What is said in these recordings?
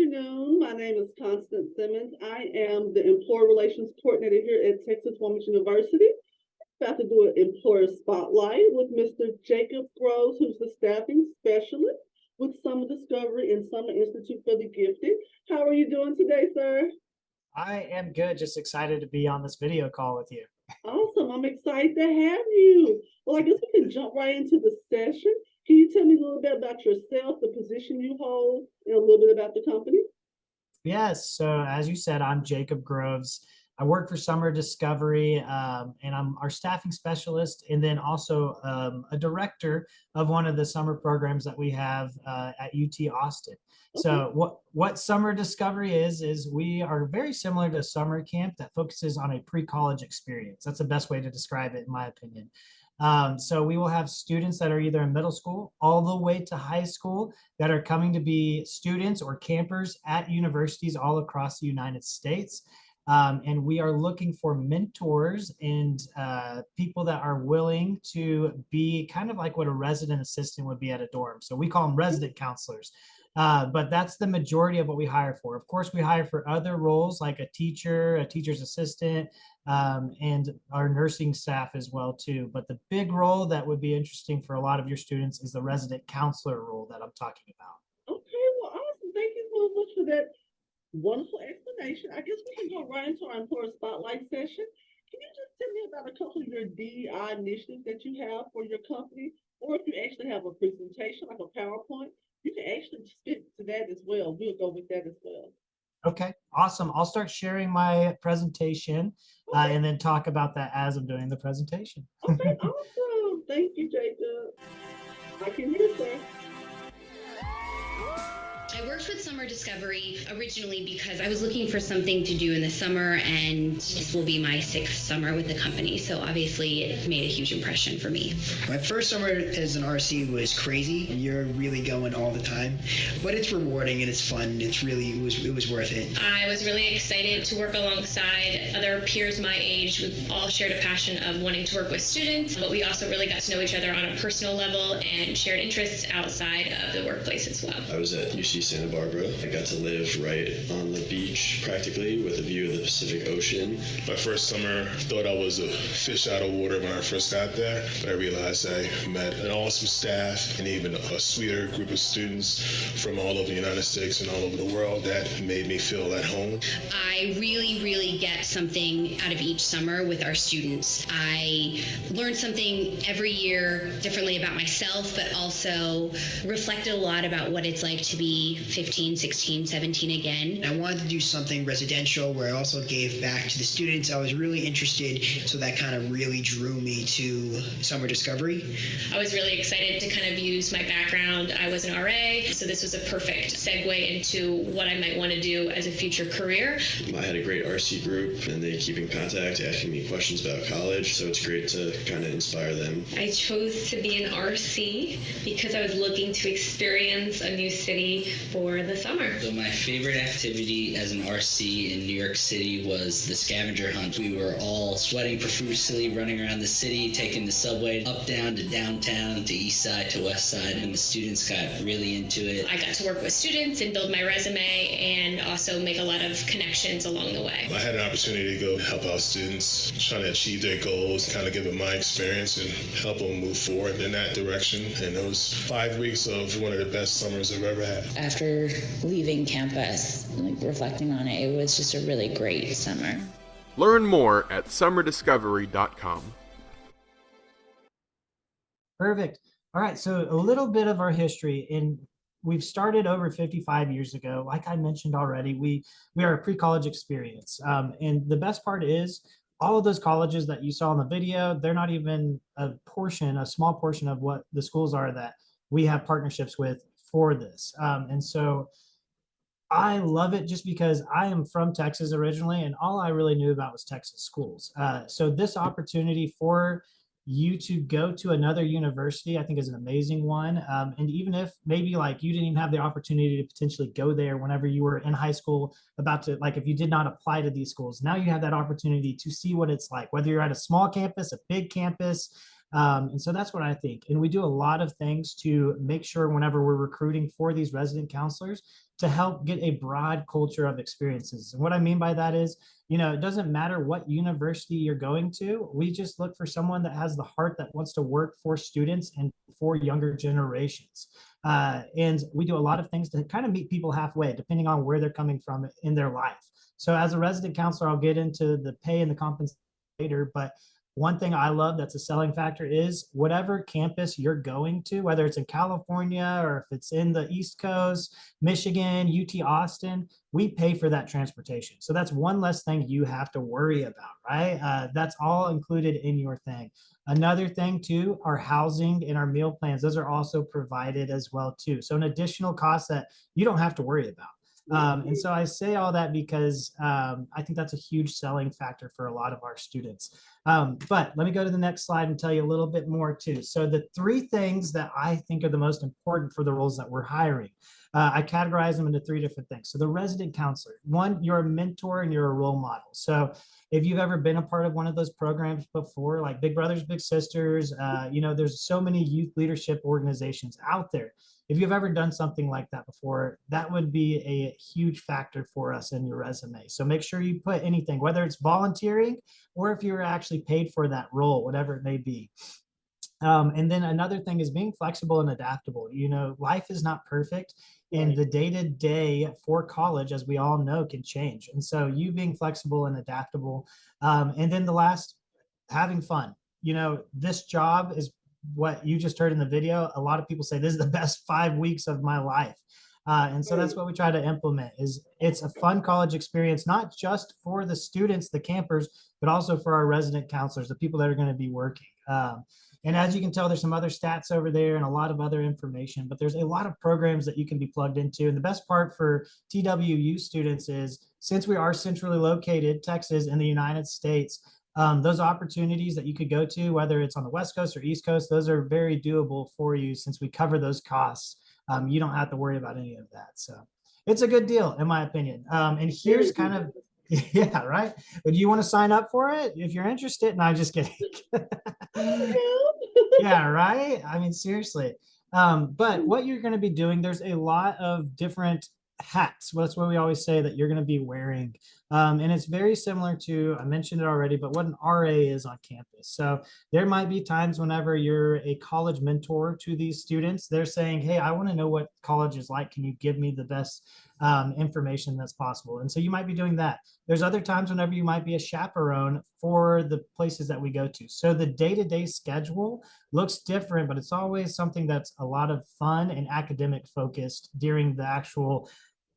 afternoon. My name is Constance Simmons. I am the Employer Relations Coordinator here at Texas Women's University. About to do an employer spotlight with Mr. Jacob Groves, who's the staffing specialist with Summer Discovery and Summer Institute for the Gifted. How are you doing today, sir? I am good. Just excited to be on this video call with you. Awesome. I'm excited to have you. Well, I guess we can jump right into the session. Can you tell me a little bit about yourself, the position you hold, and a little bit about the company? Yes. So as you said, I'm Jacob Groves. I work for Summer Discovery, and I'm our staffing specialist, and then also a director of one of the summer programs that we have at UT Austin. Okay. So what Summer Discovery is we are very similar to summer camp that focuses on a pre-college experience. That's the best way to describe it, in my opinion. So we will have students that are either in middle school all the way to high school that are coming to be students or campers at universities all across the United States. And we are looking for mentors and people that are willing to be kind of like what a resident assistant would be at a dorm. So we call them resident counselors. But that's the majority of what we hire for. Of course, we hire for other roles like a teacher, a teacher's assistant, and our nursing staff as well too. But the big role that would be interesting for a lot of your students is the resident counselor role that I'm talking about. Okay, well, awesome. Thank you so much for that wonderful explanation. I guess we can go right into our employer spotlight session. Can you just tell me about a couple of your DEI initiatives that you have for your company? Or if you actually have a presentation like a PowerPoint, you can actually stick to that as well. We'll go with that as well. Okay, awesome. I'll start sharing my presentation Okay, and then talk about that as I'm doing the presentation. okay, awesome. Thank you, Jacob. I can hear, sir. I worked with Summer Discovery originally because I was looking for something to do in the summer, and this will be my 6th summer with the company, so obviously it made a huge impression for me. My first summer as an RC was crazy. You're really going all the time, but it's rewarding and it's fun. It was worth it. I was really excited to work alongside other peers my age. We all shared a passion of wanting to work with students, but we also really got to know each other on a personal level and shared interests outside of the workplace as well. I was at UC Santa Barbara. I got to live right on the beach practically with a view of the Pacific Ocean. My first summer, I thought I was a fish out of water when I first got there, but I realized I met an awesome staff and even a sweeter group of students from all over the United States and all over the world that made me feel at home. I really get something out of each summer with our students. I learned something every year differently about myself, but also reflected a lot about what it's like to be 15, 16, 17 again. I wanted to do something residential where I also gave back to the students. I was really interested, so that kind of really drew me to Summer Discovery. I was really excited to kind of use my background. I was an RA, so this was a perfect segue into what I might want to do as a future career. I had a great RC group and they keep in contact, asking me questions about college, so it's great to kind of inspire them. I chose to be an RC because I was looking to experience a new city for the summer. So my favorite activity as an RC in New York City was the scavenger hunt. We were all sweating profusely, running around the city, taking the subway up, down to downtown, to east side, to west side, and the students got really into it. I got to work with students and build my resume and also make a lot of connections along the way. I had an opportunity to go help out students trying to achieve their goals, kind of give them my experience and help them move forward in that direction. And it was 5 weeks of one of the best summers I've ever had. After leaving campus, reflecting on it, it was just a really great summer. Learn more at summerdiscovery.com. Perfect. All right. So a little bit of our history, and we've started over 55 years ago. Like I mentioned already, we are a pre-college experience. And the best part is all of those colleges that you saw in the video, they're not even a small portion of what the schools are that we have partnerships with for this. And so I love it just because I am from Texas originally, and all I really knew about was Texas schools. So this opportunity for you to go to another university, I think is an amazing one. And even if maybe like you didn't even have the opportunity to potentially go there whenever you were in high school, like if you did not apply to these schools, now you have that opportunity to see what it's like, whether you're at a small campus, a big campus, And so that's what I think. And we do a lot of things to make sure whenever we're recruiting for these resident counselors to help get a broad culture of experiences. And what I mean by that is, it doesn't matter what university you're going to. We just look for someone that has the heart that wants to work for students and for younger generations. And we do a lot of things to kind of meet people halfway, depending on where they're coming from in their life. So as a resident counselor, I'll get into the pay and the compensation later, but one thing I love that's a selling factor is whatever campus you're going to, whether it's in California or if it's in the East Coast, Michigan, UT Austin, we pay for that transportation. So that's one less thing you have to worry about, right? That's all included in your thing. Another thing too, our housing and our meal plans, those are also provided as well too. So an additional cost that you don't have to worry about. And so I say all that because I think that's a huge selling factor for a lot of our students. But let me go to the next slide and tell you a little bit more too. So the three things that I think are the most important for the roles that we're hiring, I categorize them into three different things. So the resident counselor, one, you're a mentor and you're a role model. So if you've ever been a part of one of those programs before, like Big Brothers Big Sisters, there's so many youth leadership organizations out there. If you've ever done something like that before, that would be a huge factor for us in your resume. So make sure you put anything, whether it's volunteering or if you're actually paid for that role, whatever it may be. And then another thing is being flexible and adaptable. Life is not perfect, and the day-to-day for college, as we all know, can change. And so you being flexible and adaptable. And then the last, having fun. This job is what you just heard in the video. A lot of people say this is the best 5 weeks of my life. And so that's what we try to implement is it's a fun college experience, not just for the students, the campers, but also for our resident counselors, the people that are going to be working. And as you can tell, there's some other stats over there and a lot of other information, but there's a lot of programs that you can be plugged into. And the best part for TWU students is since we are centrally located, Texas in the United States, those opportunities that you could go to, whether it's on the West Coast or East Coast, those are very doable for you since we cover those costs. You don't have to worry about any of that. So it's a good deal, in my opinion. And here's kind of, yeah, right. But do you want to sign up for it if you're interested? No, I'm just kidding. Yeah, right. I mean, seriously. But what you're going to be doing, there's a lot of different hats. Well, that's what we always say that you're going to be wearing. And it's very similar to, I mentioned it already, but what an RA is on campus. So there might be times whenever you're a college mentor to these students, they're saying, hey, I want to know what college is like. Can you give me the best information that's possible? And so you might be doing that. There's other times whenever you might be a chaperone for the places that we go to. So the day-to-day schedule looks different, but it's always something that's a lot of fun and academic focused during the actual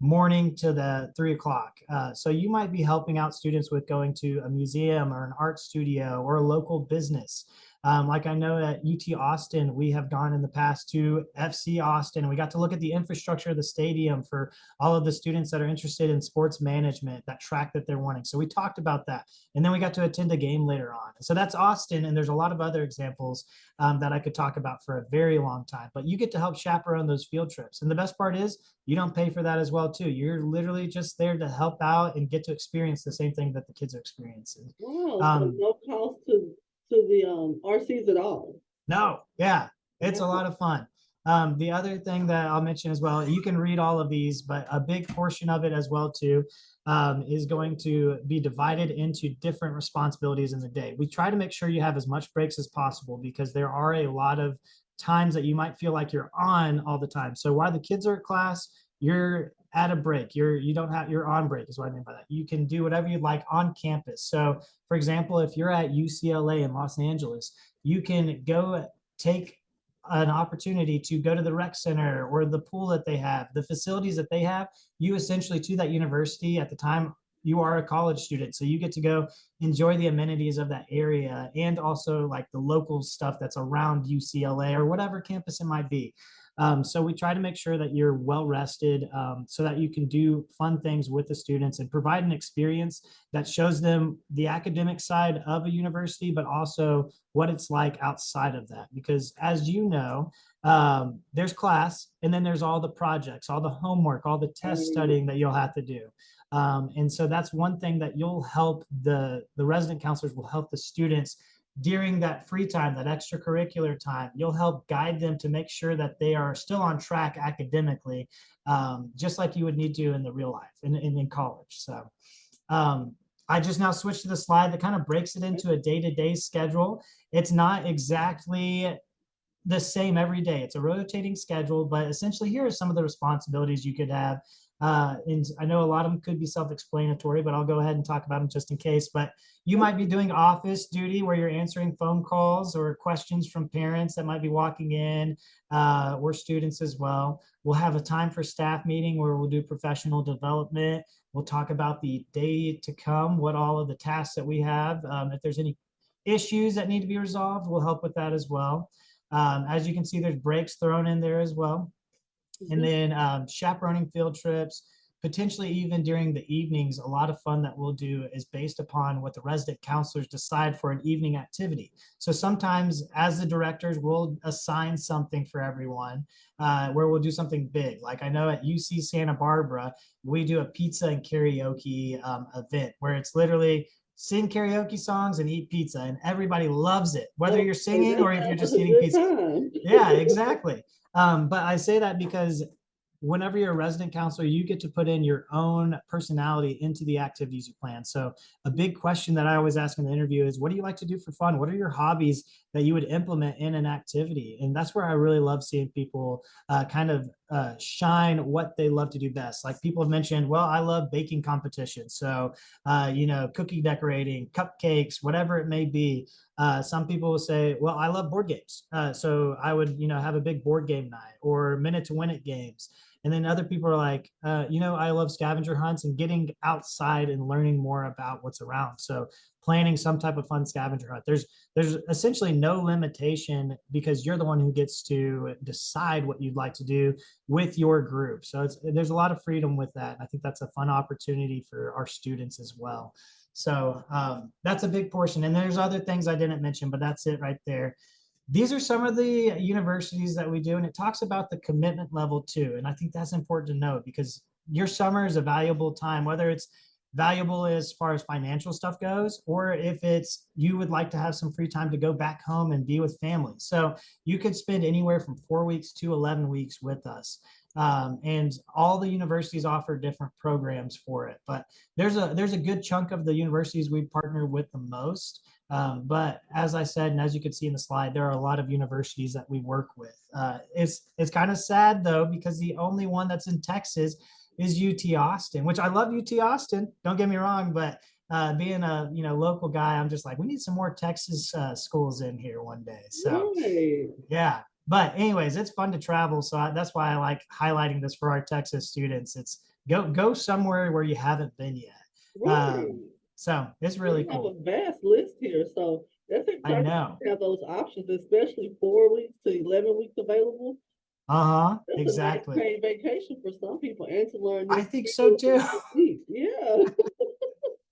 morning to the 3 o'clock. So you might be helping out students with going to a museum or an art studio or a local business. Like I know at UT Austin, we have gone in the past to FC Austin, and we got to look at the infrastructure of the stadium for all of the students that are interested in sports management, that track that they're wanting. So we talked about that. And then we got to attend a game later on. So that's Austin. And there's a lot of other examples that I could talk about for a very long time. But you get to help chaperone those field trips. And the best part is you don't pay for that as well, too. You're literally just there to help out and get to experience the same thing that the kids are experiencing. Wow, so no cost to the RCs at all. No, yeah, it's a lot of fun. The other thing that I'll mention as well, you can read all of these, but a big portion of it as well too is going to be divided into different responsibilities in the day. We try to make sure you have as much breaks as possible because there are a lot of times that you might feel like you're on all the time. So while the kids are at class, you're at a break. You're on break is what I mean by that. You can do whatever you'd like on campus. So for example, if you're at UCLA in Los Angeles, you can go take an opportunity to go to the rec center or the pool that they have, the facilities that they have. You essentially to that university at the time you are a college student. So you get to go enjoy the amenities of that area and also like the local stuff that's around UCLA or whatever campus it might be. So we try to make sure that you're well rested so that you can do fun things with the students and provide an experience that shows them the academic side of a university, but also what it's like outside of that. Because as you know, there's class and then there's all the projects, all the homework, all the test studying that you'll have to do. And so that's one thing that you'll help the resident counselors will help the students during that free time, that extracurricular time, you'll help guide them to make sure that they are still on track academically, just like you would need to in the real life in college. So I just now switched to the slide that kind of breaks it into a day-to-day schedule. It's not exactly the same every day. It's a rotating schedule, but essentially here are some of the responsibilities you could have. And I know a lot of them could be self-explanatory, but I'll go ahead and talk about them just in case. But you might be doing office duty where you're answering phone calls or questions from parents that might be walking in, or students as well. We'll have a time for staff meeting where we'll do professional development. We'll talk about the day to come, what all of the tasks that we have. If there's any issues that need to be resolved, we'll help with that as well. As you can see, there's breaks thrown in there as well. And then chaperoning field trips, potentially even during the evenings. A lot of fun that we'll do is based upon what the resident counselors decide for an evening activity. So sometimes as the directors, we'll assign something for everyone where we'll do something big. Like I know at UC Santa Barbara, we do a pizza and karaoke event where it's literally sing karaoke songs and eat pizza, and everybody loves it, whether you're singing or if you're just eating pizza. Yeah, exactly. But I say that because whenever you're a resident counselor, you get to put in your own personality into the activities you plan. So a big question that I always ask in the interview is, what do you like to do for fun? What are your hobbies that you would implement in an activity? And that's where I really love seeing people kind of shine what they love to do best. Like people have mentioned, well, I love baking competitions. So, cookie decorating, cupcakes, whatever it may be. Some people will say, well, I love board games. So I would, have a big board game night or minute to win it games. And then other people are like, I love scavenger hunts and getting outside and learning more about what's around. So planning some type of fun scavenger hunt. There's essentially no limitation because you're the one who gets to decide what you'd like to do with your group. So there's a lot of freedom with that. I think that's a fun opportunity for our students as well. So that's a big portion. And there's other things I didn't mention, but that's it right there. These are some of the universities that we do, and it talks about the commitment level too. And I think that's important to note because your summer is a valuable time, whether it's valuable as far as financial stuff goes, or if it's you would like to have some free time to go back home and be with family. So you could spend anywhere from 4 weeks to 11 weeks with us. And all the universities offer different programs for it, but there's a good chunk of the universities we partner with the most. But as I said, and as you can see in the slide, there are a lot of universities that we work with. It's kind of sad though, because the only one that's in Texas is UT Austin, which I love UT Austin, don't get me wrong, but being a local guy, I'm just like, we need some more Texas schools in here one day. So yeah. But anyways, it's fun to travel. So that's why I like highlighting this for our Texas students. It's go somewhere where you haven't been yet. So it's really cool. We have a vast list here. So that's exciting. I know. To have those options, especially 4 weeks to 11 weeks available. That's exactly. A nice paid vacation for some people and to learn. I think so too. Yeah.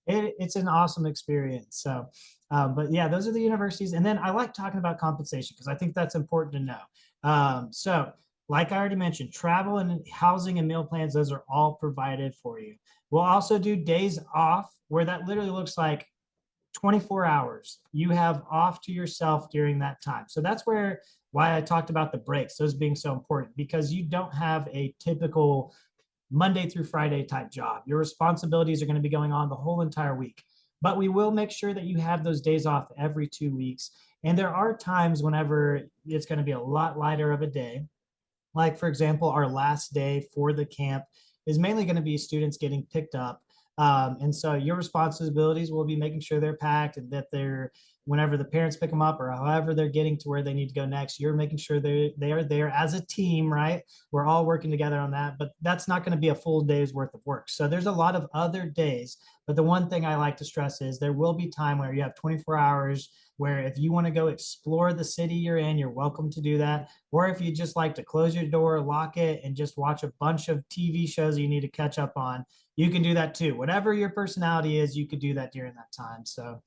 It's an awesome experience. So, but yeah, those are the universities. And then I like talking about compensation because I think that's important to know. So like I already mentioned, travel and housing and meal plans, those are all provided for you. We'll also do days off where that literally looks like 24 hours you have off to yourself during that time. So that's why I talked about the breaks, those being so important, because you don't have a typical Monday through Friday type job. Your responsibilities are going to be going on the whole entire week, but we will make sure that you have those days off every 2 weeks. And there are times whenever it's going to be a lot lighter of a day. Like for example, our last day for the camp is mainly going to be students getting picked up. And so your responsibilities will be making sure they're packed and that whenever the parents pick them up or however they're getting to where they need to go next, you're making sure they are there as a team, right? We're all working together on that, but that's not going to be a full day's worth of work. So there's a lot of other days, but the one thing I like to stress is there will be time where you have 24 hours where if you want to go explore the city you're in, you're welcome to do that. Or if you just like to close your door, lock it, and just watch a bunch of TV shows you need to catch up on, you can do that too. Whatever your personality is, you could do that during that time. So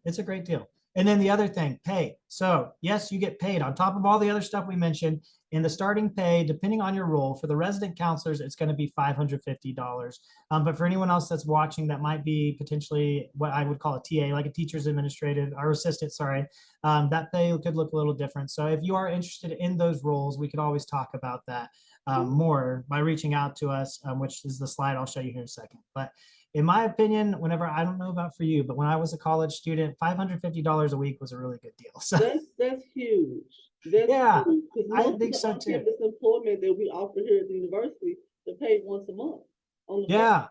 it's a great deal. And then the other thing, pay. So yes, you get paid on top of all the other stuff we mentioned. In the starting pay, depending on your role, for the resident counselors, it's going to be $550. But for anyone else that's watching that might be potentially what I would call a TA, like a teacher's administrative or assistant, sorry, that pay could look a little different. So if you are interested in those roles, we could always talk about that more by reaching out to us, which is the slide I'll show you here in a second. But in my opinion, whenever, I don't know about for you, but when I was a college student, $550 a week was a really good deal. So That's huge. That's yeah, huge. 'Cause I most think of so the too. on-campus employment that we offer here at the university, they're paid once a month on the Yeah,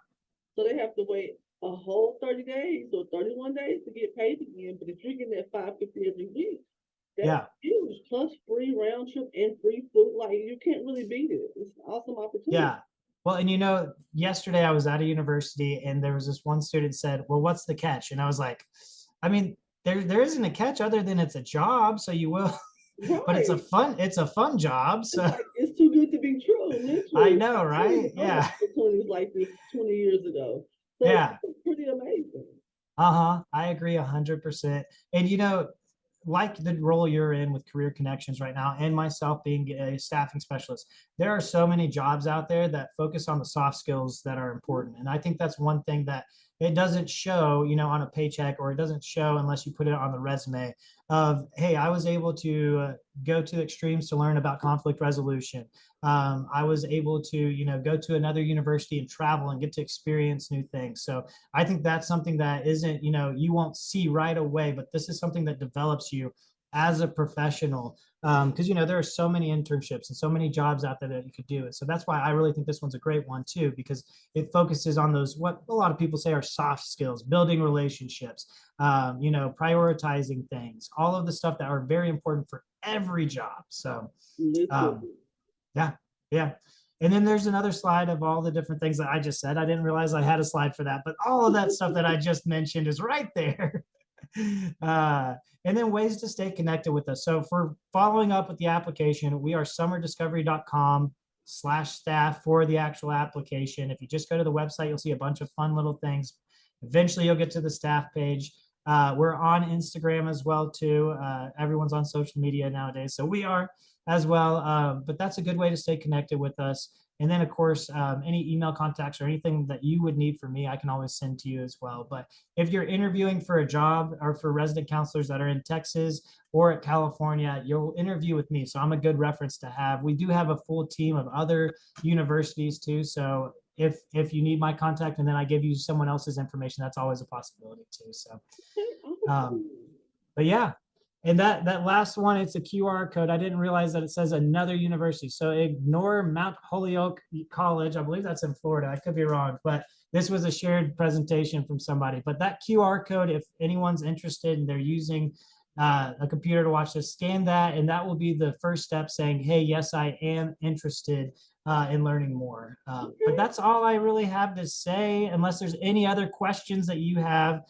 so they have to wait a whole 30 days or 31 days to get paid again. But if you're getting that 550 every week, that's yeah, huge. Plus free round trip and free food. Like you can't really beat it. It's an awesome opportunity. yeah. Well, and yesterday I was at a university and there was this one student said, well, what's the catch? And I was like, I mean, there isn't a catch other than it's a job. So you will, but it's a fun job. So It's too good to be true. Literally. I know, right? Yeah. Opportunities like this 20 years ago. So Yeah. it's pretty amazing. I agree 100%. And like the role you're in with Career Connections right now, and myself being a staffing specialist, there are so many jobs out there that focus on the soft skills that are important. And I think that's one thing that it doesn't show, on a paycheck, or it doesn't show unless you put it on the resume of, hey, I was able to go to extremes to learn about conflict resolution. I was able to, go to another university and travel and get to experience new things. So I think that's something that isn't, you won't see right away, but this is something that develops you as a professional. Because, there are so many internships and so many jobs out there that you could do it. So that's why I really think this one's a great one too, because it focuses on those, what a lot of people say are soft skills, building relationships, prioritizing things, all of the stuff that are very important for every job. So, yeah. And then there's another slide of all the different things that I just said. I didn't realize I had a slide for that, but all of that stuff that I just mentioned is right there. And then ways to stay connected with us. So for following up with the application, we are summerdiscovery.com/staff for the actual application. If you just go to the website, you'll see a bunch of fun little things. Eventually you'll get to the staff page. We're on Instagram as well too. Everyone's on social media nowadays, so we are as well. But that's a good way to stay connected with us. And then, of course, any email contacts or anything that you would need from me, I can always send to you as well. But if you're interviewing for a job or for resident counselors that are in Texas or at California, you'll interview with me. So I'm a good reference to have. We do have a full team of other universities too. So if you need my contact and then I give you someone else's information, that's always a possibility too. So, but yeah. And that last one, it's a QR code. I didn't realize that it says another university. So ignore Mount Holyoke College. I believe that's in Florida. I could be wrong, but this was a shared presentation from somebody. But that QR code, if anyone's interested and they're using a computer to watch this, scan that, and that will be the first step saying, hey, yes, I am interested in learning more. But that's all I really have to say, unless there's any other questions that you have.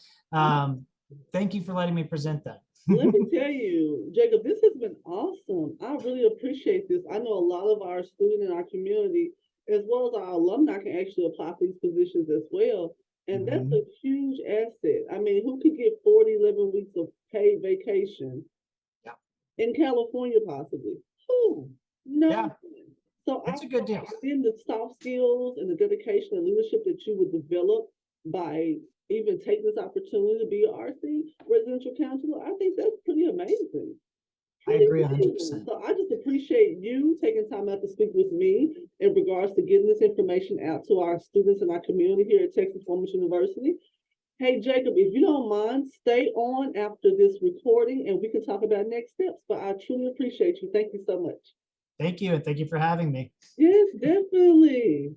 Thank you for letting me present that. Let me tell you, Jacob, this has been awesome. I really appreciate this. I know a lot of our students in our community, as well as our alumni, can actually apply for these positions as well. And that's a huge asset. I mean, who could get 11 weeks of paid vacation in California, possibly? Who? No. Yeah. So that's a good deal. Then the soft skills and the dedication and leadership that you would develop by even take this opportunity to be an RC residential counselor, I think that's pretty amazing. I agree 100%. So I just appreciate you taking time out to speak with me in regards to getting this information out to our students in our community here at Texas Women's University. Hey, Jacob, if you don't mind, stay on after this recording and we can talk about next steps. But I truly appreciate you. Thank you so much. Thank you. And thank you for having me. Yes, definitely.